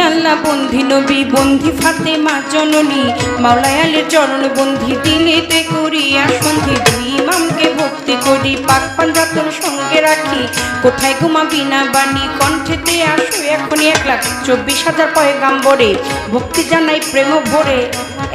আল্লাহ বন্ধি নবী বন্ধি ফাতেমা জননী মাওলায় আলীর চরণ বন্ধি দিলেতে করিয়া সন্ধি দুই ইমামকে ভক্তি করি পাক পাঞ্জাতন সঙ্গে রাখি কোথায় ঘুমাবি না বাণী কণ্ঠেতে আসো এখনই 1,24,000 পয়গাম্বরে ভক্তি জানাই প্রেম ভরে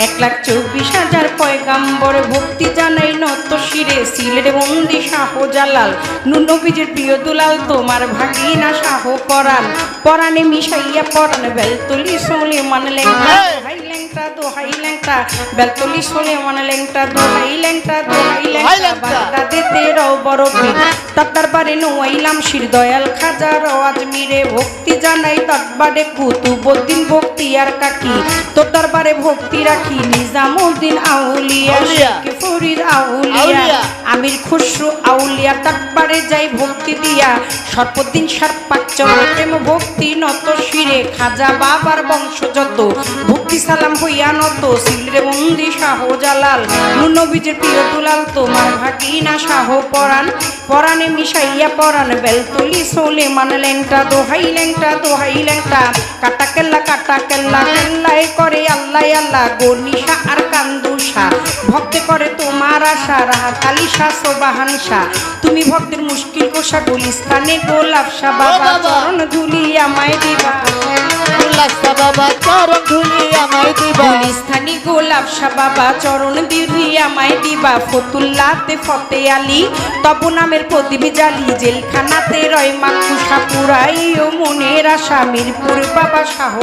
1,24,000 পয়গাম্বরে ভক্তি জানাই নত শিরে সিলেট বন্দি শাহ জালাল নবীজির প্রিয় দুলাল তোমার ভাগিনা শাহ পরাণ পরাণে মিশাইয়া পরাণ বেলতলি সোলে মান লেংটা হাই লেংটা দোহাই লেংটা বেলতলি সোলে মান লেংটা দোহাই লেংটা দোহাই লেংটা বাগদাদেতে রও বড় পীর তার দরবারে নওয়াইলাম শির দয়াল খাজা রও আজমিরে ভক্তি জানাই দরবারে কুতুবউদ্দিন ভক্তি আর কাকি তোর দরবারে ভক্তি রাখি নিজামউদ্দিন আউলিয়া শেখ ফরিদ আউলিয়া আমির খুসরু আউলিয়া দরবারে যাই ভক্তি দিয়া সর্বদিন সর্পাক চরণে প্রেম ভক্তি নত শিরে খাজা বাবার বংশ যত ভক্তি সালাম হইয়া নত সিলরে বন্দি শাহ জালাল নবীজির প্রিয় দুলাল তোমার ভাগিনা শাহ পরাণ পরাণে মিশাইয়া পরাণ বেলতলি সোলে মান লেংটা দোহাই লেংটা কাটা কেল্লা কেল্লায় করে আল্লাহ আল্লাহ গনিশা আর কান্দুষা ভক্তে করে তোমার আশা রাহাত আলী শাহ সোবাহান শাহ তুমি ভক্তের মুশকিল কোষা গুলিস্তানে গোলাপ শাহ বাবা চরণ ধুলি আমায় দিবা বাবা চরণ ধুলি আমায় দিবা গুলিস্তানি গোলাপ শাহ বাবা চরণ ধুলি আমায় দিবা ফতুল্লাতে ফতে আলী তব নামের প্রদীপ জালি জেলখানাতে রয় মাকুষা পুরাই ও মনের আশা মিরপুর বাবা শাহ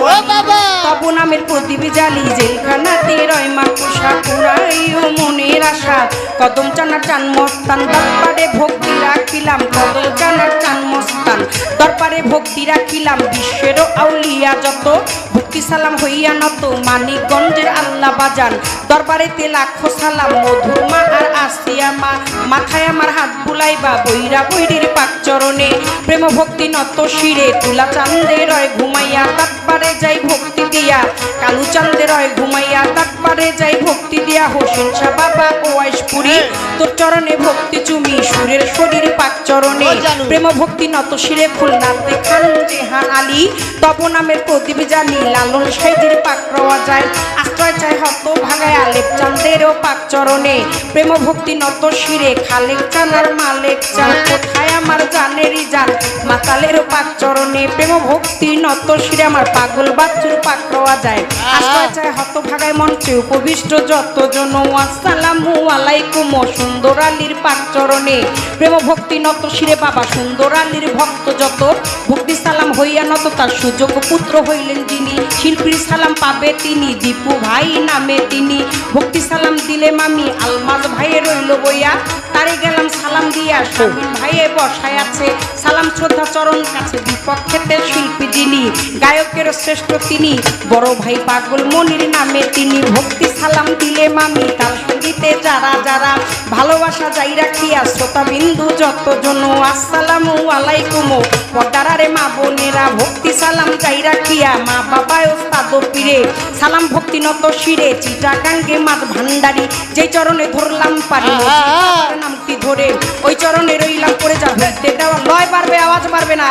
তব নামের প্রদীপ জালি জেলখানাতে রয় মাকুষা পুরাই ও মনের আশা কদম চানা চান মস্তান দরবারে ভক্তি রাখিলাম কদম চানা চান মস্তান দরবারে ভক্তি রাখিলাম বিশ্বেরও আউলিয়া যত ভক্তি সালাম হইয়া নত মানিকগঞ্জের আল্লাহ বাজান দরবারেতে লাখো সালাম মধুর মা আর আসিয়া মা মাথায় আমার হাত বুলাইবা বৈরা বৈরির পাক চরণে প্রেম ভক্তি নত শিরে তুলা চান্দে রয় ঘুমাইয়া দরবারে যাই ভক্তি দিয়া কালু চান্দে রয় ঘুমাইয়া দরবারে যাই ভক্তি দিয়া হোসেন শাহ বাবা ওয়াইশপুরি তোর চরণে ভক্তি চুমি সুরের শরীর পাক চরণে প্রেম ভক্তি নত শিরে খুলনাতে খান জেহান আলী তব নামের প্রদীপ জানি লালন সাইদের পাক রওয়া যায় আশ্রয় চাই হত ভাগায় আলেপ চান্দেরও পাক চরণে প্রেম ভক্তি নত শিরে খালেক চান আর মালেক চান কোথায় আমার জানেরই জান মাতালেরও পাক চরণে প্রেম ভক্তি নত শিরে আমার পাগল বাচ্চুর পাক রওয়া যায় আশ্রয় চাই হত ভাগায় মঞ্চে উপবিষ্ট যতজন আসসালামু আলাইকুম সুন্দর আলীর পাক চরণে প্রেম ভক্তি নত শিরে বাবা সুন্দর আলীর ভক্ত যত ভক্তি সালাম হইয়া নত তার সুযোগ পুত্র হইলেন যিনি শিল্পীর সালাম পাবে তিনি দীপু ভাই নামে তিনি ভক্তি সালাম দিলে মামি আলমাজ ভাইয়ে রইল বইয়া তারে গেলাম সালাম দিয়া শামিম ভাইয়ে বসায় আছে সালাম শ্রদ্ধা চরণ কাছে বিপক্ষেতে শিল্পী যিনি গায়কের শ্রেষ্ঠ তিনি বড় ভাই পাগল মনির নামে তিনি ভক্তি সালাম দিলে মামি তার সঙ্গীতে যারা যারা ভালোবাসা যাই রাখিয়া শ্রোতা বিন্দু যতজন আসসালামু আলাইকুম পর্দারে মা বোনেরা ভক্তি সালাম যাই রাখিয়া মা বাবায় ওস্তাদ পীরে সালাম ভক্তি নত শিরে চিটাগাঙ্গে মাছ ভান্ডারি যে চরণে ধরলাম পারি নামটি ধরে ওই চরণে রইলাম পড়ে যা হইতে দেওয়া লয় পারবে আওয়াজ পারবে না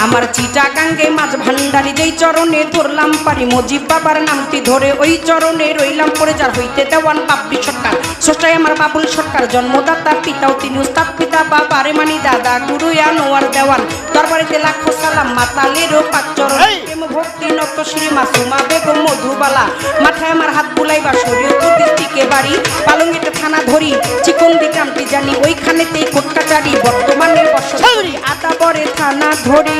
আমার চিটাগাঙ্গে মাছ ভান্ডারি যেই চরণে ধরলাম পারি মজিব বাবার নামটি ধরে ওই চরণে রইলাম পড়ে যার হইতে দেওয়ান বাবলি সরকার স্রষ্টাই আমার বাবুল সরকার জন্মদাতা পিতাও তিনি উস্তাদ পিতা বাবারে মানি দাদা গুরু আনোয়ার দেওয়ান দরবারেতে লাখো সালাম মাতালেরও পাক চরণ প্রেম ভক্তি নত শ্রী মাসুমা বেগম মধুবালা মাথায় আমার হাত বুলাইবা শরীয়তুর দিকে বাড়ি পালঙ্গিতে থানা ধরি চিকন্দি গ্রামটি জানি ওইখানেতেই কোটকাচারি বর্তমানে বসতি আদাবরে থানা ধরি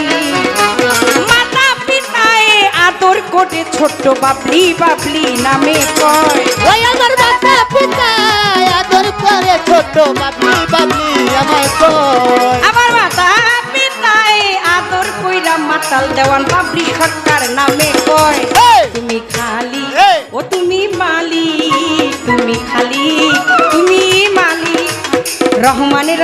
মাতা পিতায় আদর করে ছোট্ট বাবলি বাবলি নামে কয় ওই আমার মাতা পিতায় আদর করে ছোট বাবলি বাবলি আমায় কয় আমার মাতা পিতায় আদর কইরা মাতাল দেওয়ান বাবলি সরকার নামে কয় তুমি খালি ও তুমি মালিক তুমি খালি তুমি মালিক রহমানের